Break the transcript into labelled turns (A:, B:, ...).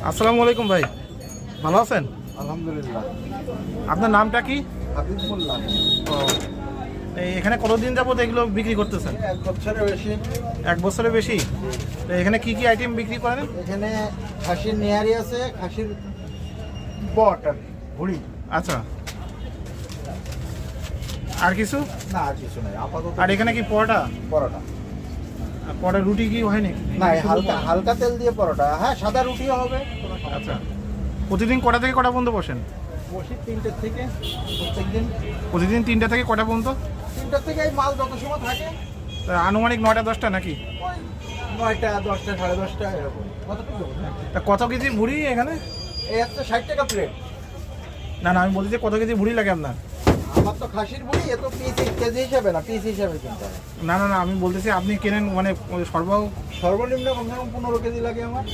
A: আসসালামু আলাইকুম ভাই, ভালো আছেন?
B: আলহামদুলিল্লাহ।
A: আপনার নামটা কি?
B: হাবিব মোল্লা।
A: ও, এখানে কতদিন যাবত এগুলো বিক্রি করতেছেন?
B: 1 বছরের বেশি।
A: 1 বছরের বেশি। তো এখানে কি কি আইটেম বিক্রি করেন?
B: এখানে খাসির নেহারি আছে, খাসির বট আর কি, ভুড়ি।
A: আচ্ছা, আর কিছু?
B: না আর কিছু নাই আপাতত।
A: আর এখানে কি পরোটা?
B: পরোটা
A: পরোটা রুটি কি হয়নি?
B: না, হালকা হালকা তেল দিয়ে পরোটা। হ্যাঁ, সাদা রুটিও হবে।
A: আচ্ছা, প্রতিদিন কটা থেকে কটা পর্যন্ত বসেন?
B: বসি 3টে থেকে প্রত্যেকদিন।
A: প্রতিদিন 3টা থেকে কটা পর্যন্ত?
B: 3টা থেকে এই মাল যত সময় থাকে।
A: তা আনুমানিক 9টা 10টা নাকি?
B: ওই 9টা 10টা 10:30 এরকম। কতটুকু দেবো?
A: তা কত কেজি ভুড়ি এখানে?
B: এই হচ্ছে 60 টাকা প্লেট।
A: না না, আমি বলছি যে কত কেজি ভুড়ি লাগে আপনার?
B: আমার তো খাসির ভুড়ি, এ তো পিস কেজি হিসাবে না, পিস হিসাবে কিনতে হবে।
A: না না না, আমি বলতেছি আপনি কেনেন মানে সর্ব
B: সর্বনিম্ন কমসে কম 15 কেজি লাগে আমার।